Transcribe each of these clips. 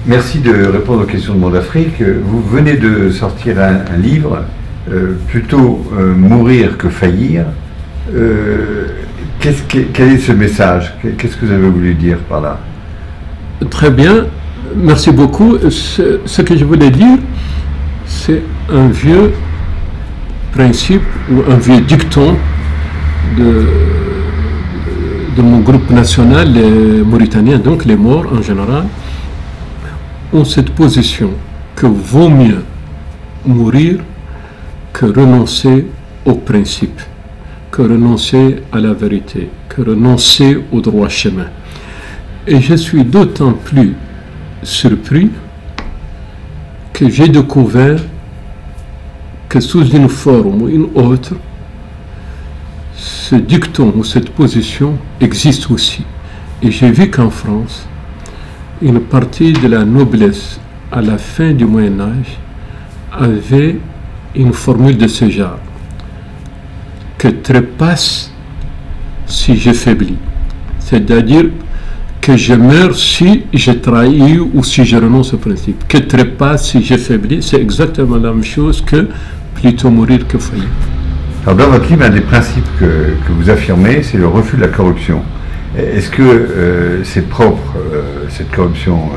Merci de répondre aux questions de Monde Afrique. Vous venez de sortir un livre, plutôt mourir que faillir. Quel est ce message? Qu'est-ce que vous avez voulu dire par là? Très bien, merci beaucoup. Ce que je voulais dire, c'est un vieux principe ou un vieux dicton de mon groupe national, les Mauritaniens, donc les Maures en général, ont cette position que vaut mieux mourir que renoncer au principe, que renoncer à la vérité, que renoncer au droit chemin. Et je suis d'autant plus surpris que j'ai découvert que sous une forme ou une autre, ce dicton ou cette position existe aussi. Et j'ai vu qu'en France, une partie de la noblesse à la fin du Moyen-Âge avait une formule de ce genre: que trépasse si je faiblis. C'est-à-dire que je meurs si je trahis ou si je renonce au principe. Que trépasse si je faiblis, c'est exactement la même chose que plutôt mourir que faillir. Alors dans votre livre, un des principes que vous affirmez, c'est le refus de la corruption. Est-ce que c'est propre, cette corruption,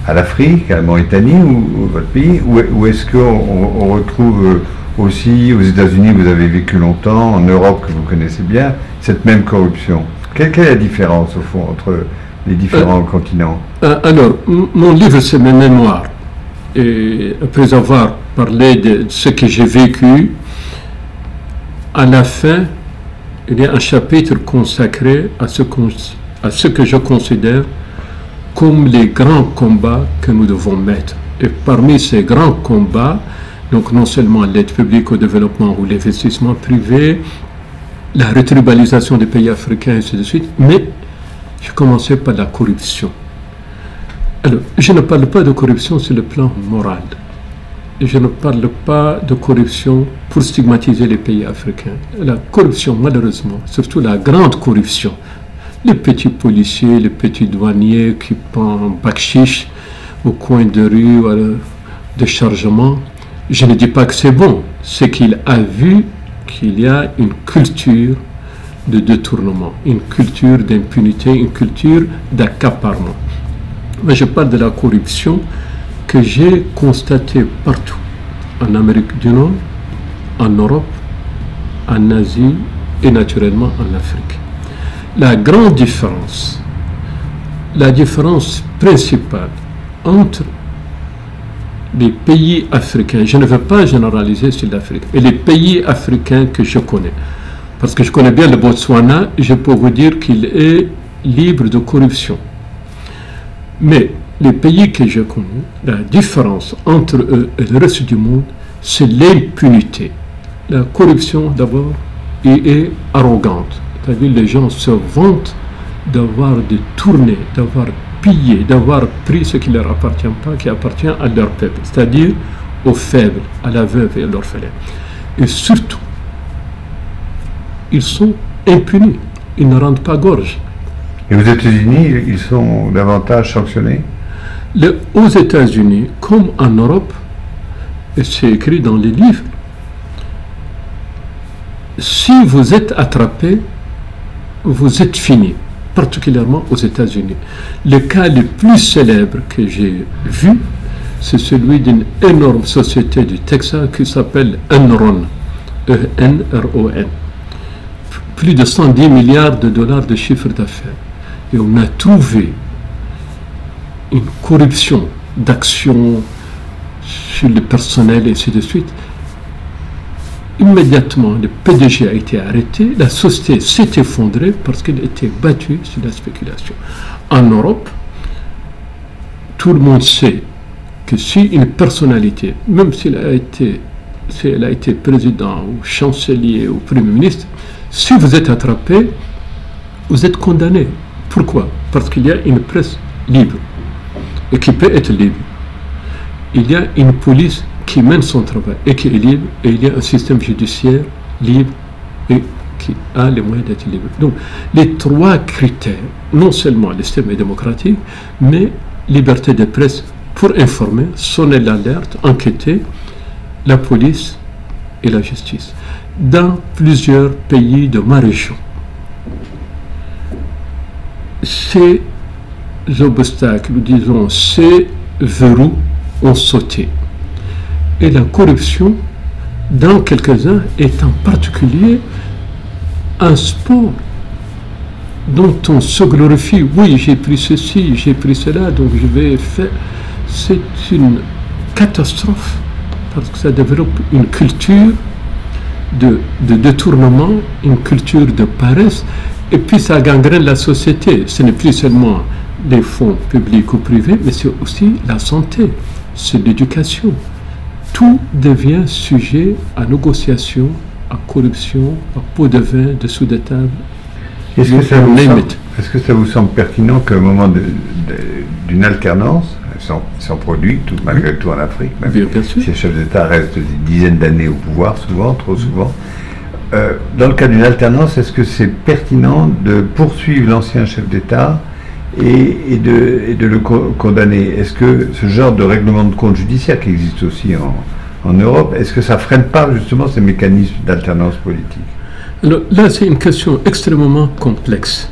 à l'Afrique, à la Mauritanie ou votre pays, ou est-ce qu'on retrouve aussi aux États-Unis, vous avez vécu longtemps, en Europe que vous connaissez bien, cette même corruption? Quelle est la différence au fond entre les différents continents? Alors, mon livre, c'est mes mémoires. Et après avoir parlé de ce que j'ai vécu, à la fin, il y a un chapitre consacré à ce que je considère comme les grands combats que nous devons mettre. Et parmi ces grands combats, donc non seulement l'aide publique au développement ou l'investissement privé, la retribalisation des pays africains, et ainsi de suite, mais je commençais par la corruption. Alors, je ne parle pas de corruption sur le plan moral. Je ne parle pas de corruption pour stigmatiser les pays africains. La corruption, malheureusement, surtout la grande corruption, les petits policiers, les petits douaniers qui prennent bakchiche au coin de rue, de chargement, je ne dis pas que c'est bon. C'est qu'il a vu qu'il y a une culture de détournement, une culture d'impunité, une culture d'accaparement. Mais je parle de la corruption que j'ai constatée partout, en Amérique du Nord, en Europe, en Asie et naturellement en Afrique. La grande différence, la différence principale entre les pays africains, je ne veux pas généraliser sur l'Afrique, mais les pays africains que je connais, parce que je connais bien le Botswana, je peux vous dire qu'il est libre de corruption. Mais les pays que je connais, la différence entre eux et le reste du monde, c'est l'impunité. La corruption, d'abord, est arrogante. C'est-à-dire les gens se vantent d'avoir détourné, d'avoir pillé, d'avoir pris ce qui ne leur appartient pas, qui appartient à leur peuple, c'est-à-dire aux faibles, à la veuve et à l'orphelin. Et surtout, ils sont impunis, ils ne rendent pas gorge. Et aux États-Unis, ils sont davantage sanctionnés? Aux États-Unis, comme en Europe, et c'est écrit dans les livres, si vous êtes attrapé, vous êtes fini, particulièrement aux États-Unis. Le cas le plus célèbre que j'ai vu, c'est celui d'une énorme société du Texas qui s'appelle Enron, E-N-R-O-N. Plus de 110 milliards de dollars de chiffre d'affaires. Et on a trouvé une corruption d'actions sur le personnel et ainsi de suite. Immédiatement, le PDG a été arrêté, la société s'est effondrée parce qu'elle était battue sur la spéculation. En Europe, tout le monde sait que si une personnalité, même si elle a été président ou chancelier ou premier ministre, si vous êtes attrapé, vous êtes condamné. Pourquoi? Parce qu'il y a une presse libre et qui peut être libre. Il y a une police qui mène son travail et qui est libre, et il y a un système judiciaire libre et qui a les moyens d'être libre. Donc, les trois critères, non seulement le système est démocratique, mais liberté de presse pour informer, sonner l'alerte, enquêter, la police et la justice. Dans plusieurs pays de ma région, ces obstacles, disons, ces verrous ont sauté. Et la corruption, dans quelques-uns, est en particulier un sport dont on se glorifie. Oui, j'ai pris ceci, j'ai pris cela, donc je vais faire. C'est une catastrophe parce que ça développe une culture de détournement, une culture de paresse, et puis ça gangrène la société. Ce n'est plus seulement les fonds publics ou privés, mais c'est aussi la santé, c'est l'éducation. Tout devient sujet à négociation, à corruption, à pot de vin, dessous de table. Est-ce que ça vous semble pertinent qu'au moment d'une alternance, sans produit, malgré tout en Afrique, même si les chefs d'État restent des dizaines d'années au pouvoir, souvent, trop souvent, dans le cas d'une alternance, est-ce que c'est pertinent de poursuivre l'ancien chef d'État et de le condamner? Est-ce que ce genre de règlement de compte judiciaire qui existe aussi en Europe, est-ce que ça ne freine pas justement ces mécanismes d'alternance politique? Alors là, c'est une question extrêmement complexe,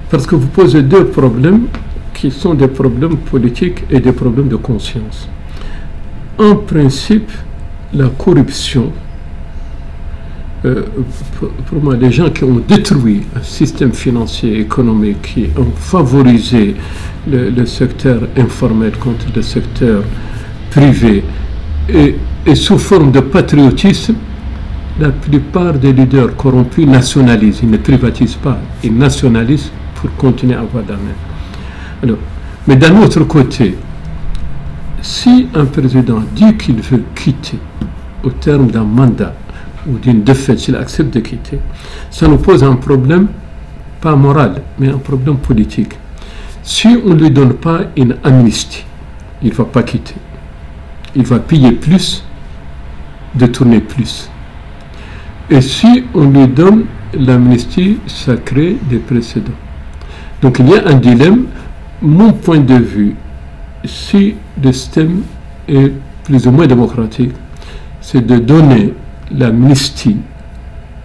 parce que vous posez deux problèmes qui sont des problèmes politiques et des problèmes de conscience. En principe, la corruption, pour moi, les gens qui ont détruit un système financier et économique, qui ont favorisé le secteur informel contre le secteur privé, et sous forme de patriotisme, la plupart des leaders corrompus nationalisent, ils ne privatisent pas, ils nationalisent pour continuer à avoir la main. Alors, mais d'un autre côté, si un président dit qu'il veut quitter au terme d'un mandat ou d'une défaite, s'il accepte de quitter, ça nous pose un problème, pas moral, mais un problème politique. Si on ne lui donne pas une amnistie, il ne va pas quitter. Il va payer plus, détourner plus. Et si on lui donne l'amnistie, ça crée des précédents. Donc il y a un dilemme. Mon point de vue, si le système est plus ou moins démocratique, c'est de donner l'amnistie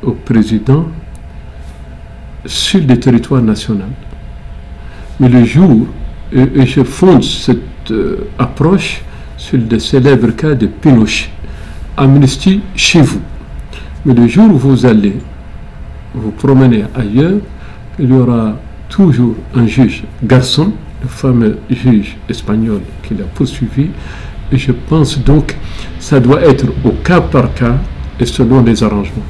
au président sur le territoire national. Mais le jour, et je fonde cette approche sur le célèbre cas de Pinochet, amnistie chez vous. Mais le jour où vous allez vous promener ailleurs, il y aura toujours un juge Garçon, le fameux juge espagnol qui l'a poursuivi, et je pense donc que ça doit être au cas par cas et selon les arrangements.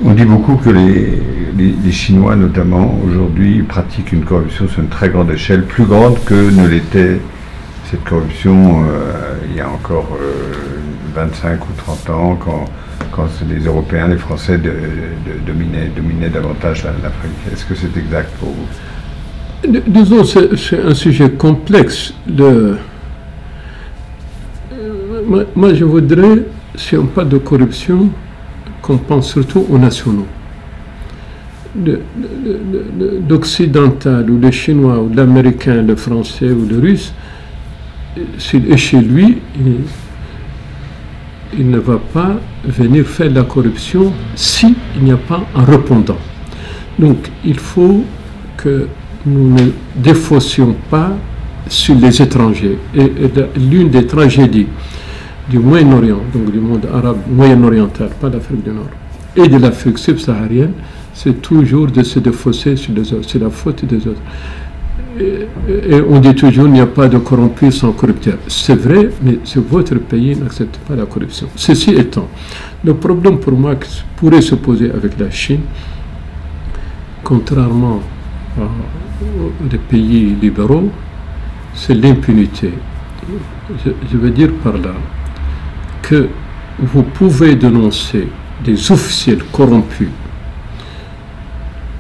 On dit beaucoup que les Chinois, notamment, aujourd'hui, pratiquent une corruption sur une très grande échelle, plus grande que ne l'était cette corruption il y a encore 25 ou 30 ans, quand les Européens, les Français dominaient davantage l'Afrique. Est-ce que c'est exact pour vous? Disons, c'est un sujet complexe. Moi, je voudrais, si on parle de corruption, qu'on pense surtout aux nationaux. D'occidental, ou le chinois, ou l'américain, le français, ou le russe, s'il est chez lui, il ne va pas venir faire la corruption s'il n'y a pas un répondant. Donc, il faut que nous ne défaussions pas sur les étrangers. Et l'une des tragédies du Moyen-Orient, donc du monde arabe moyen-oriental, pas l'Afrique du Nord, et de l'Afrique subsaharienne, c'est toujours de se défausser sur les autres, c'est la faute des autres. Et on dit toujours qu'il n'y a pas de corrompu sans corrupteur. C'est vrai, mais votre pays n'accepte pas la corruption. Ceci étant, le problème pour moi qui pourrait se poser avec la Chine, contrairement aux pays libéraux, c'est l'impunité. Je veux dire par là que vous pouvez dénoncer des officiels corrompus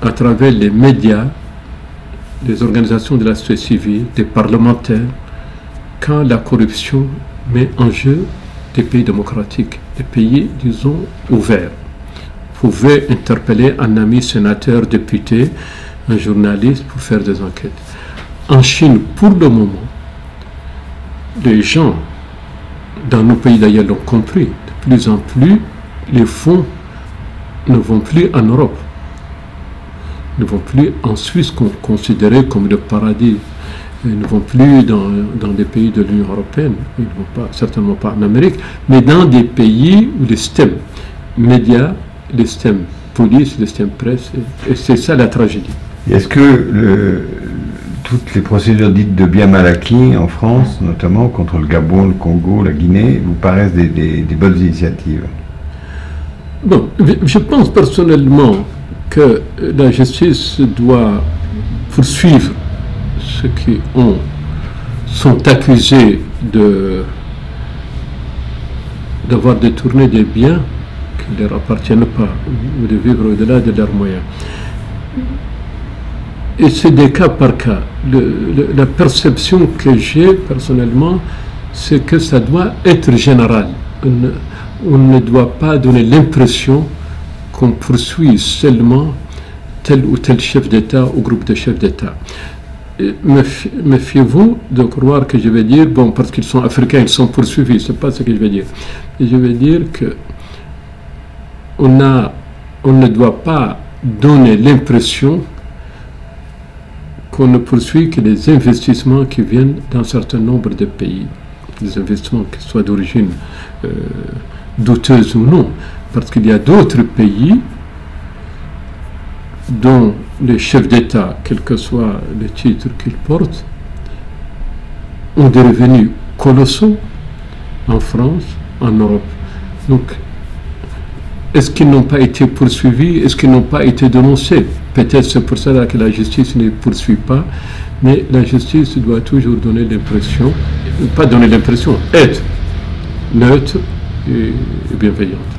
à travers les médias, des organisations de la société civile, des parlementaires, quand la corruption met en jeu des pays démocratiques, des pays, disons, ouverts. Vous pouvez interpeller un ami sénateur, député, un journaliste pour faire des enquêtes. En Chine, pour le moment, les gens dans nos pays d'ailleurs l'ont compris. De plus en plus, les fonds ne vont plus en Europe, ne vont plus en Suisse, considérés comme le paradis. Ils ne vont plus dans des pays de l'Union européenne, ils ne vont pas, certainement pas en Amérique, mais dans des pays où les systèmes médias, les systèmes police, les systèmes presse, et c'est ça la tragédie. Est-ce que toutes les procédures dites de bien mal acquis en France, notamment contre le Gabon, le Congo, la Guinée, vous paraissent des bonnes initiatives? Bon, je pense personnellement que la justice doit poursuivre ceux qui sont accusés d'avoir détourné des biens qui ne leur appartiennent pas ou de vivre au-delà de leurs moyens. Et c'est des cas par cas. La perception que j'ai personnellement, c'est que ça doit être général. On ne doit pas donner l'impression qu'on poursuit seulement tel ou tel chef d'État ou groupe de chefs d'État. Méfiez-vous de croire que je vais dire, bon, parce qu'ils sont africains, ils sont poursuivis, c'est pas ce que je vais dire. Et je vais dire que on ne doit pas donner l'impression qu'on ne poursuit que les investissements qui viennent d'un certain nombre de pays, des investissements qui soient d'origine douteuse ou non, parce qu'il y a d'autres pays dont les chefs d'État, quel que soit le titre qu'ils portent, ont des revenus colossaux en France, en Europe. Donc, est-ce qu'ils n'ont pas été poursuivis? Est-ce qu'ils n'ont pas été dénoncés? Peut-être c'est pour ça que la justice ne poursuit pas, mais la justice doit toujours donner l'impression, pas donner l'impression, être neutre et bienveillante.